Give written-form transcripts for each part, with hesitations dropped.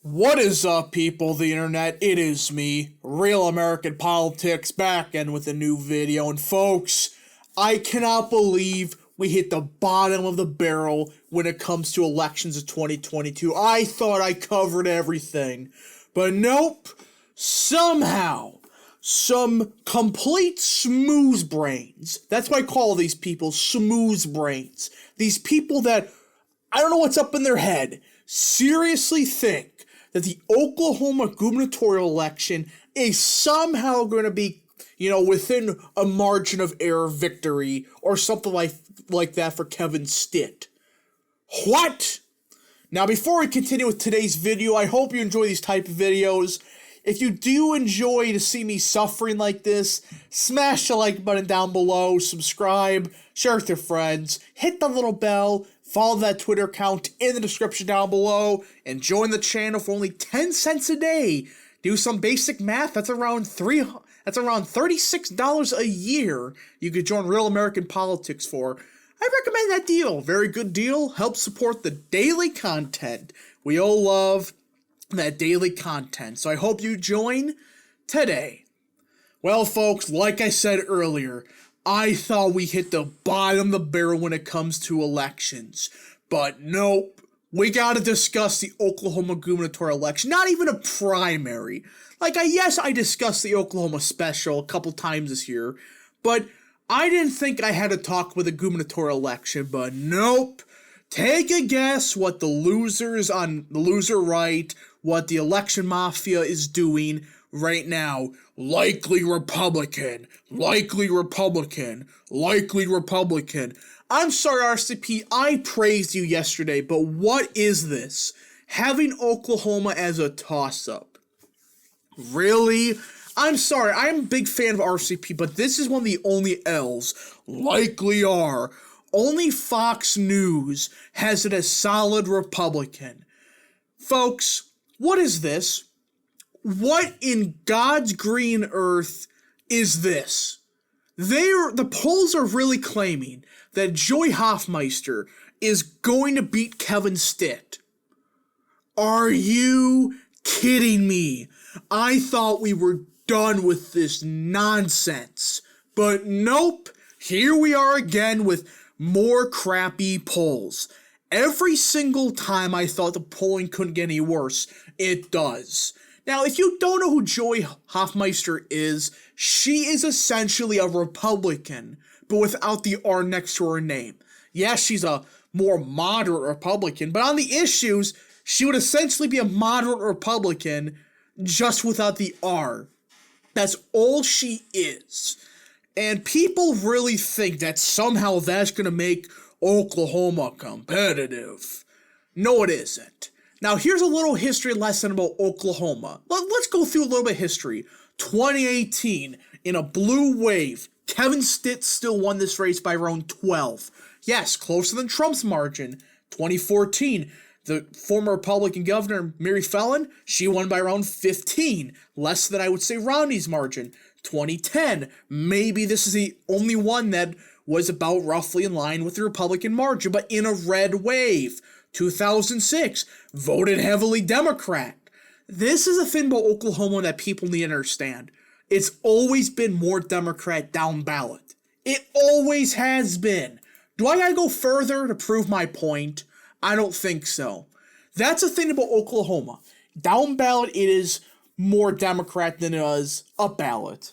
What is up, people of the internet? It is me, Real American Politics, back in with a new video. And folks, I cannot believe we hit the bottom of the barrel when it comes to elections of 2022. I thought I covered everything, but nope. Somehow, some complete smooth brains, that's why I call these people smooth brains, these people that, I don't know what's up in their head, seriously think that the Oklahoma gubernatorial election is somehow going to be, within a margin of error victory or something like that for Kevin Stitt. What? Now, before we continue with today's video, I hope you enjoy these type of videos. If you do enjoy to see me suffering like this, smash the like button down below, subscribe, share with your friends, hit the little bell, follow that Twitter account in the description down below, and join the channel for only 10 cents a day. Do some basic math, that's around $36 a year you could join Real American Politics for. I recommend that deal. Very good deal. Helps support the daily content. We all love that daily content. So I hope you join today. Well, folks, like I said earlier, I thought we hit the bottom of the barrel when it comes to elections. But nope. We gotta discuss the Oklahoma gubernatorial election. Not even a primary. Yes, I discussed the Oklahoma special a couple times this year, but I didn't think I had to talk with the gubernatorial election, but nope. Take a guess what the losers on the loser right, what the election mafia is doing right now. Likely Republican, likely Republican, likely Republican. I'm sorry, RCP, I praised you yesterday, but what is this? Having Oklahoma as a toss-up. Really? I'm sorry, I'm a big fan of RCP, but this is one of the only L's. Likely are. Only Fox News has it as solid Republican. Folks, what is this? What in God's green earth is this? The polls are really claiming that Joy Hoffmeister is going to beat Kevin Stitt. Are you kidding me? I thought we were done with this nonsense. But nope, here we are again with more crappy polls. Every single time I thought the polling couldn't get any worse, it does. Now, if you don't know who Joy Hoffmeister is, she is essentially a Republican, but without the R next to her name. Yes, she's a more moderate Republican, but on the issues, she would essentially be a moderate Republican just without the R. That's all she is. And people really think that somehow that's going to make Oklahoma competitive. No, it isn't. Now, here's a little history lesson about Oklahoma. Let's go through a little bit of history. 2018, in a blue wave, Kevin Stitt still won this race by around 12. Yes, closer than Trump's margin. 2014, the former Republican governor, Mary Fallon, she won by around 15. Less than, I would say, Romney's margin. 2010, maybe this is the only one that was about roughly in line with the Republican margin, but in a red wave. 2006, voted heavily Democrat. This is a thing about Oklahoma that people need to understand. It's always been more Democrat down ballot. It always has been. Do I gotta go further to prove my point? I don't think so. That's the thing about Oklahoma. Down ballot, it is more Democrat than it is up ballot.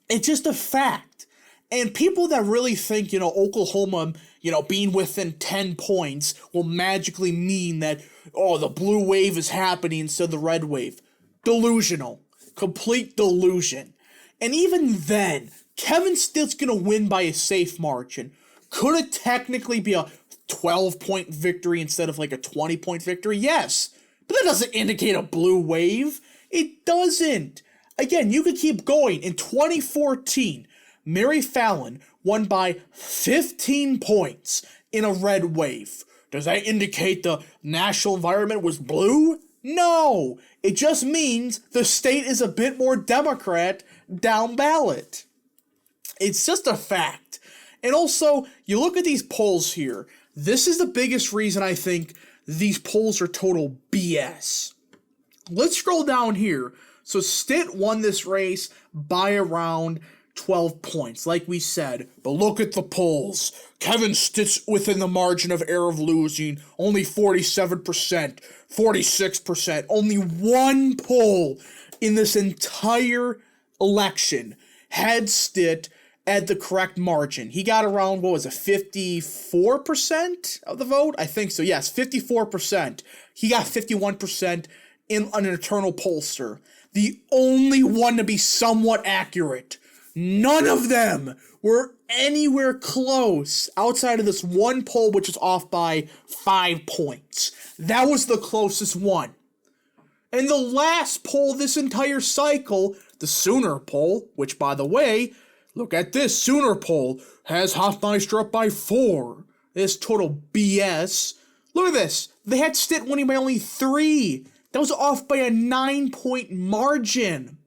It's just a fact. And people that really think, Oklahoma, being within 10 points will magically mean that, the blue wave is happening instead of the red wave. Delusional. Complete delusion. And even then, Kevin Stitt's going to win by a safe margin. Could it technically be a 12-point victory instead of like a 20-point victory? Yes. But that doesn't indicate a blue wave. It doesn't. Again, you could keep going. In 2014, Mary Fallon won by 15 points in a red wave. Does that indicate the national environment was blue? No. It just means the state is a bit more Democrat down ballot. It's just a fact. And also, you look at these polls here. This is the biggest reason I think these polls are total BS. Let's scroll down here. So Stitt won this race by around 12 points, like we said. But look at the polls. Kevin Stitt's within the margin of error of losing, only 47%, 46%. Only one poll in this entire election had Stitt at the correct margin. He got around, 54% of the vote? I think so, yes, 54%. He got 51% in an internal pollster. The only one to be somewhat accurate. None of them were anywhere close outside of this one poll, which is off by 5 points. That was the closest one. And the last poll this entire cycle, the Sooner poll, which, by the way, look at this. Sooner poll has Hofmeister up by 4. This total BS. Look at this. They had Stitt winning by only 3. That was off by a 9-point margin.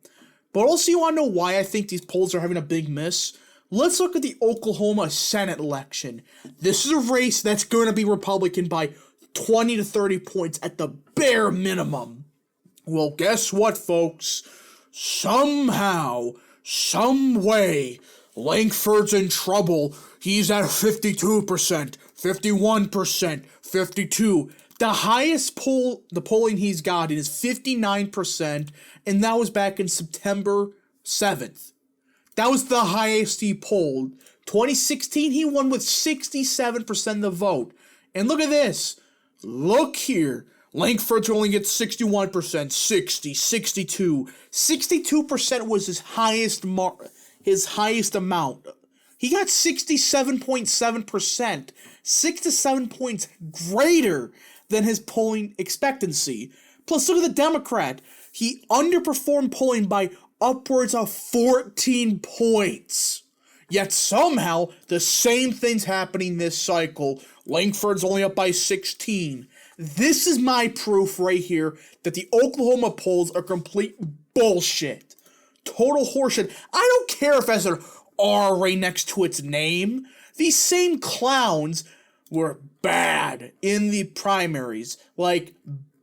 But also, you want to know why I think these polls are having a big miss? Let's look at the Oklahoma Senate election. This is a race that's going to be Republican by 20 to 30 points at the bare minimum. Well, guess what, folks? Somehow, some way, Lankford's in trouble. He's at 52%, 51%, 52%. The highest polling he's gotten is 59%, and that was back in September 7th. That was the highest he polled. 2016, he won with 67% of the vote. And look at this. Look here. Lankford's only gets 61%, 60, 62. 62% was his highest amount. He got 67.7%, 6 to 7 points greater than his polling expectancy. Plus, look at the Democrat. He underperformed polling by upwards of 14 points. Yet somehow, the same thing's happening this cycle. Lankford's only up by 16. This is my proof right here that the Oklahoma polls are complete bullshit. Total horseshit. I don't care if it has an R right next to its name. These same clowns were bad in the primaries. Like,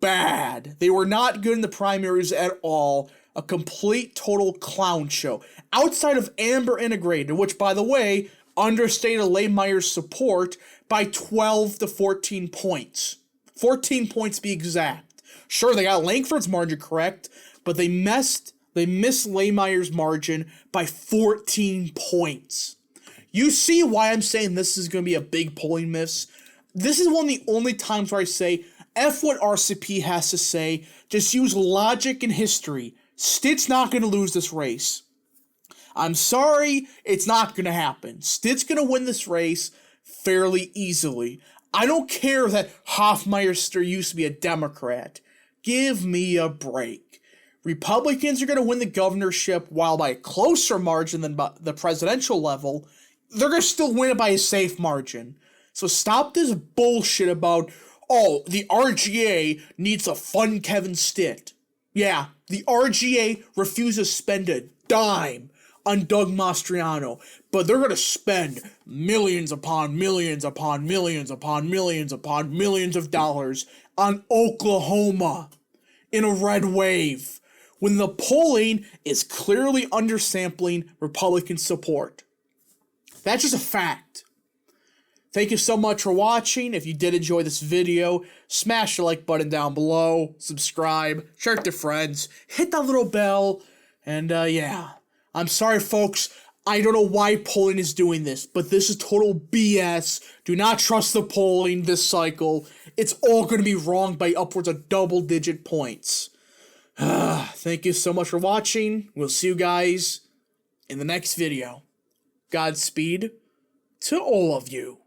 bad. They were not good in the primaries at all. A complete, total clown show. Outside of Amber Integrated, which, by the way, understated Laymeyer's support by 12 to 14 points. 14 points to be exact. Sure, they got Lankford's margin correct, but they missed Laymeyer's margin by 14 points. You see why I'm saying this is going to be a big polling miss? This is one of the only times where I say, F what RCP has to say, just use logic and history. Stitt's not going to lose this race. I'm sorry, it's not going to happen. Stitt's going to win this race fairly easily. I don't care that Hofmeister used to be a Democrat. Give me a break. Republicans are going to win the governorship, while by a closer margin than the presidential level, they're going to still win it by a safe margin. So stop this bullshit about, oh, the RGA needs to fund Kevin Stitt. Yeah, the RGA refuses to spend a dime on Doug Mastriano, but they're going to spend millions upon millions upon millions upon millions upon millions of dollars on Oklahoma in a red wave, when the polling is clearly undersampling Republican support. That's just a fact. Thank you so much for watching. If you did enjoy this video, smash the like button down below, subscribe, share it with your friends, hit that little bell, and yeah. I'm sorry, folks. I don't know why polling is doing this, but this is total BS. Do not trust the polling this cycle. It's all going to be wrong by upwards of double-digit points. Thank you so much for watching. We'll see you guys in the next video. Godspeed to all of you.